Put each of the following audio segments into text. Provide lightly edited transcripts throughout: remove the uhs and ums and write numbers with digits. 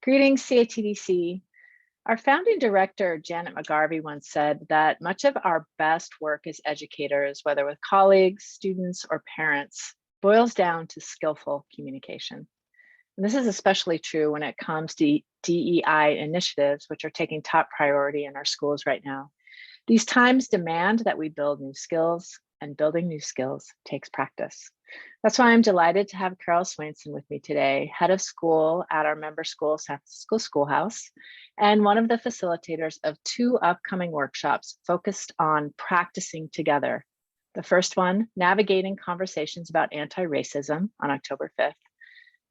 Greetings, CATDC. Our founding director, Janet McGarvey, once said that much of our best work as educators, whether with colleagues, students, or parents, boils down to skillful communication. And this is especially true when it comes to DEI initiatives, which are taking top priority in our schools right now. These times demand that we build new skills, and building new skills takes practice. That's why I'm delighted to have Carol Swainson with me today, head of school at our member school, San Francisco Schoolhouse, and one of the facilitators of two upcoming workshops focused on practicing together. The first one, Navigating Conversations about Antiracism on October 5th.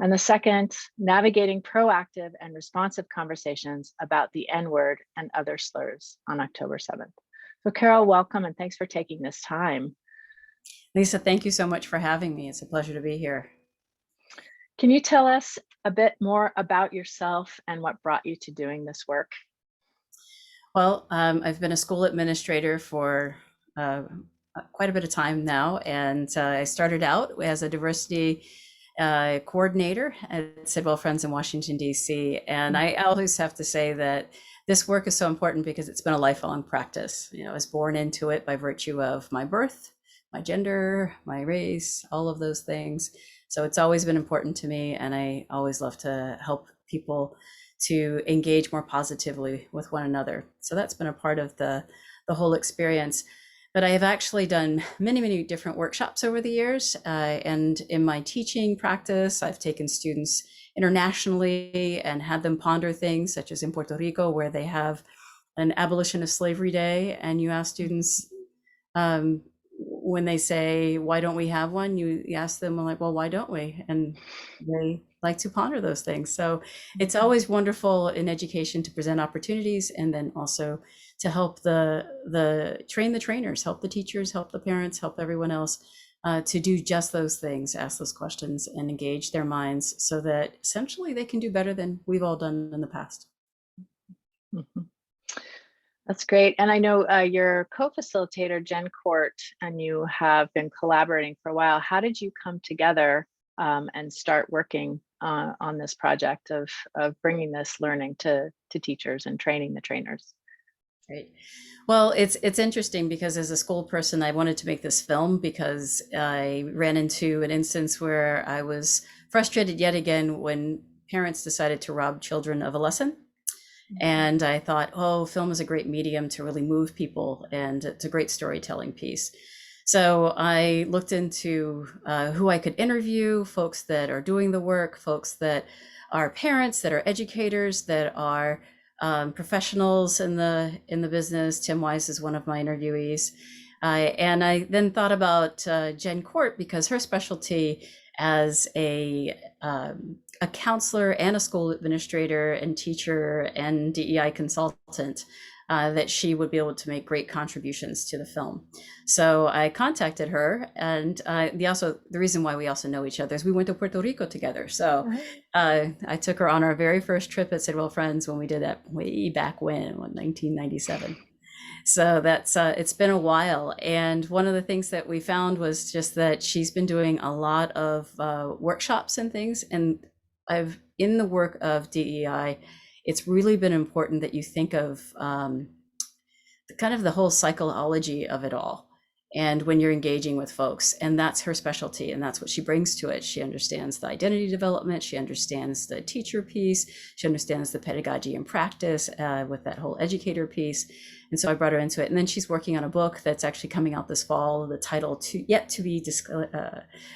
And the second, Navigating Proactive and Responsive Conversations about the N-word and Other Slurs on October 7th. So Carol, welcome and thanks for taking this time. Lisa, thank you so much for having me. It's a pleasure to be here. Can you tell us a bit more about yourself and what brought you to doing this work? Well, I've been a school administrator for quite a bit of time now, and I started out as a diversity coordinator at Sidwell Friends in Washington, D.C. And I always have to say that this work is so important because it's been a lifelong practice. You know, I was born into it by virtue of my birth, my gender, my race, all of those things. So it's always been important to me, and I always love to help people to engage more positively with one another. So that's been a part of the whole experience. But I have actually done many different workshops over the years. And in my teaching practice, I've taken students internationally and had them ponder things such as in Puerto Rico, where they have an abolition of slavery day. And you ask students, when they say, why don't we have one? You ask them, well, why don't we? And they like to ponder those things. So it's always wonderful in education to present opportunities, and then also to help train the trainers, help the teachers, help the parents, help everyone else to do just those things, ask those questions and engage their minds so that essentially they can do better than we've all done in the past. Mm-hmm. That's great. And I know your co-facilitator, Jen Court, and you have been collaborating for a while. How did you come together and start working on this project of bringing this learning to teachers and training the trainers? Right. Well, it's interesting because as a school person, I wanted to make this film because I ran into an instance where I was frustrated yet again when parents decided to rob children of a lesson. And I thought, oh, film is a great medium to really move people, and it's a great storytelling piece. So I looked into who I could interview, folks that are doing the work, folks that are parents, that are educators, that are professionals in the business. Tim Wise is one of my interviewees. And I then thought about Jen Court, because her specialty as a counselor and a school administrator and teacher and DEI consultant, that she would be able to make great contributions to the film. So I contacted her, and the reason why we also know each other is we went to Puerto Rico together. So I took her on our very first trip at Sidwell Friends when we did that way back when 1997. So that's it's been a while. And one of the things that we found was just that she's been doing a lot of workshops and things. And in the work of DEI, it's really been important that you think of kind of the whole psychology of it all. And when you're engaging with folks, and that's her specialty, and that's what she brings to it. She understands the identity development, she understands the teacher piece, she understands the pedagogy and practice with that whole educator piece. And so I brought her into it. And then she's working on a book that's actually coming out this fall, the title yet to be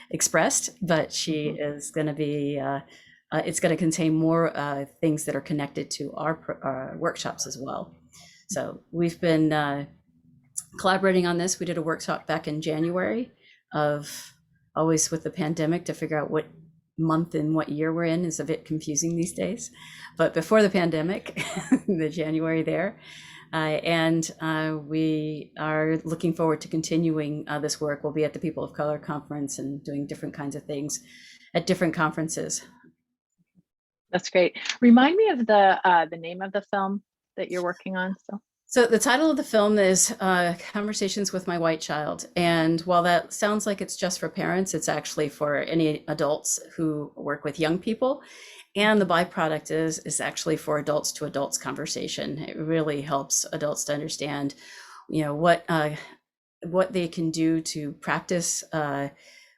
expressed, but she is going to be, it's going to contain more things that are connected to our workshops as well. So we've been collaborating on this. We did a workshop back in January always with the pandemic to figure out what month and what year we're in is a bit confusing these days. But before the pandemic, the January there. And we are looking forward to continuing this work. We'll be at the People of Color Conference and doing different kinds of things at different conferences. That's great. Remind me of the name of the film that you're working on still. So the title of the film is Conversations with My White Child. And while that sounds like it's just for parents, it's actually for any adults who work with young people. And the byproduct is actually for adults to adults conversation. It really helps adults to understand, what they can do to practice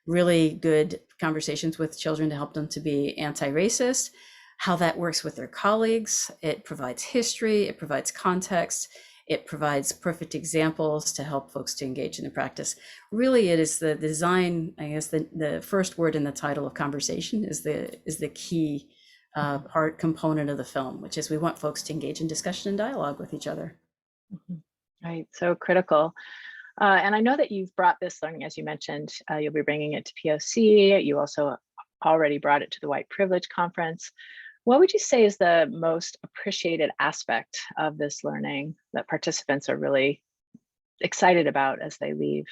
really good conversations with children to help them to be anti-racist, how that works with their colleagues. It provides history, it provides context, it provides perfect examples to help folks to engage in the practice. Really, it is the design, I guess the first word in the title of conversation is the key component of the film, which is we want folks to engage in discussion and dialogue with each other. Right, so critical. And I know that you've brought this learning, as you mentioned, you'll be bringing it to POC. You also already brought it to the White Privilege Conference. What would you say is the most appreciated aspect of this learning that participants are really excited about as they leave?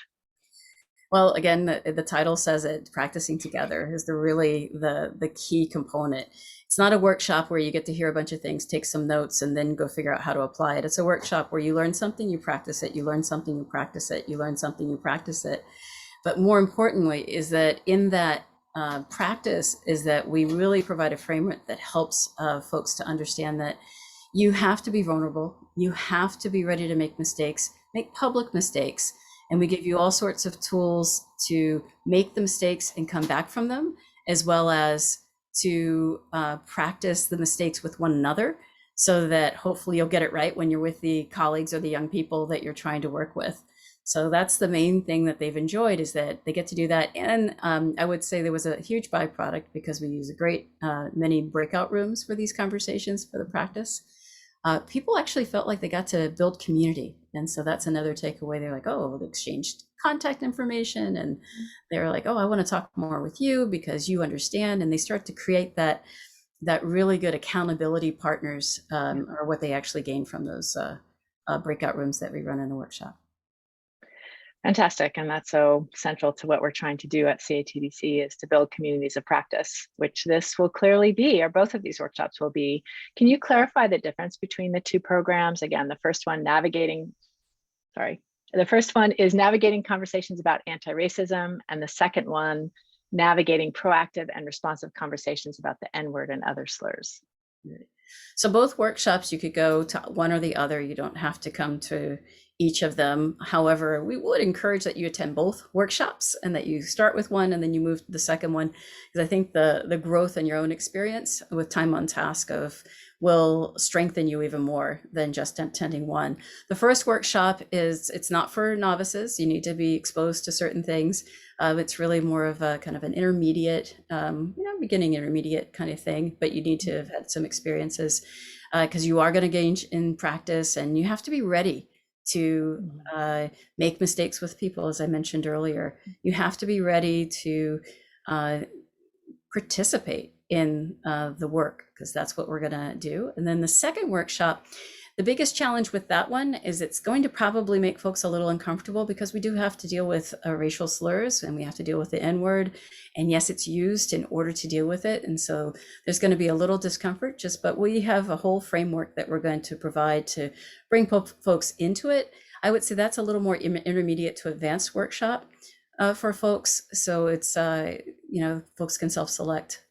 Well, again, the title says it, practicing together is the key component. It's not a workshop where you get to hear a bunch of things, take some notes, and then go figure out how to apply it. It's a workshop where you learn something, you practice it, you learn something, you practice it, you learn something, you practice it. But more importantly is that in that practice is that we really provide a framework that helps folks to understand that you have to be vulnerable, you have to be ready to make mistakes, make public mistakes, and we give you all sorts of tools to make the mistakes and come back from them, as well as to practice the mistakes with one another so that hopefully you'll get it right when you're with the colleagues or the young people that you're trying to work with. So that's the main thing that they've enjoyed, is that they get to do that. And I would say there was a huge byproduct because we use a great many breakout rooms for these conversations for the practice. People actually felt like they got to build community. And so that's another takeaway. They're like, oh, they exchanged contact information, and they're like, oh, I want to talk more with you because you understand. And they start to create that really good accountability partners, are what they actually gain from those breakout rooms that we run in the workshop. Fantastic. And that's so central to what we're trying to do at CATDC, is to build communities of practice, which this will clearly be, or both of these workshops will be. Can you clarify the difference between the two programs? Again, the first one is navigating conversations about anti-racism, and the second one, navigating proactive and responsive conversations about the N-word and other slurs. So both workshops, you could go to one or the other. You don't have to come to each of them. However, we would encourage that you attend both workshops and that you start with one and then you move to the second one, because I think the growth in your own experience with time on task will strengthen you even more than just attending one. The first workshop it's not for novices. You need to be exposed to certain things. It's really more of a kind of an intermediate, beginning intermediate kind of thing, but you need to have had some experiences because you are going to gain in practice, and you have to be ready to make mistakes with people. As I mentioned earlier, you have to be ready to participate in the work, because that's what we're going to do. And then the second workshop, the biggest challenge with that one is it's going to probably make folks a little uncomfortable, because we do have to deal with racial slurs, and we have to deal with the N-word. And yes, it's used in order to deal with it. And so there's going to be a little discomfort, but we have a whole framework that we're going to provide to bring folks into it. I would say that's a little more intermediate to advanced workshop for folks. So it's, folks can self-select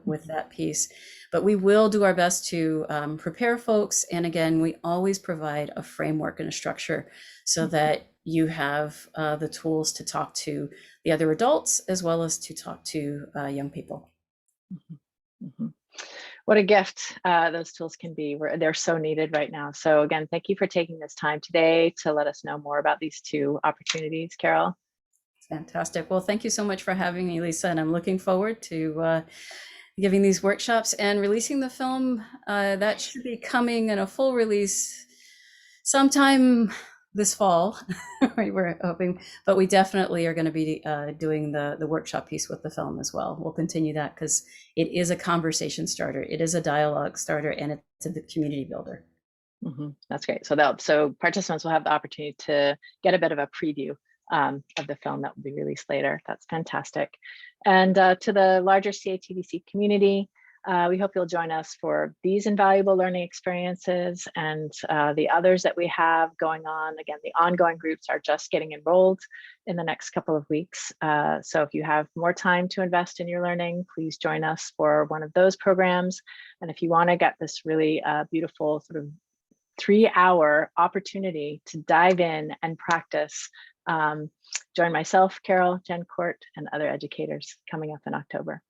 with that piece. But we will do our best to prepare folks. And again, we always provide a framework and a structure so that you have the tools to talk to the other adults as well as to talk to young people. What a gift those tools can be. They're so needed right now. So again, thank you for taking this time today to let us know more about these two opportunities, Carol. Fantastic. Well, thank you so much for having me, Lisa. And I'm looking forward to giving these workshops and releasing the film. That should be coming in a full release sometime this fall. We're hoping, but we definitely are going to be doing the workshop piece with the film as well. We'll continue that because it is a conversation starter. It is a dialogue starter, and it's a community builder. That's great. So participants will have the opportunity to get a bit of a preview of the film that will be released later. That's fantastic. And to the larger CATDC community, We hope you'll join us for these invaluable learning experiences and the others that we have going on. Again, the ongoing groups are just getting enrolled in the next couple of weeks. So if you have more time to invest in your learning, please join us for one of those programs. And if you want to get this really beautiful sort of 3-hour opportunity to dive in and practice, join myself, Carol, Jen Court, and other educators coming up in October.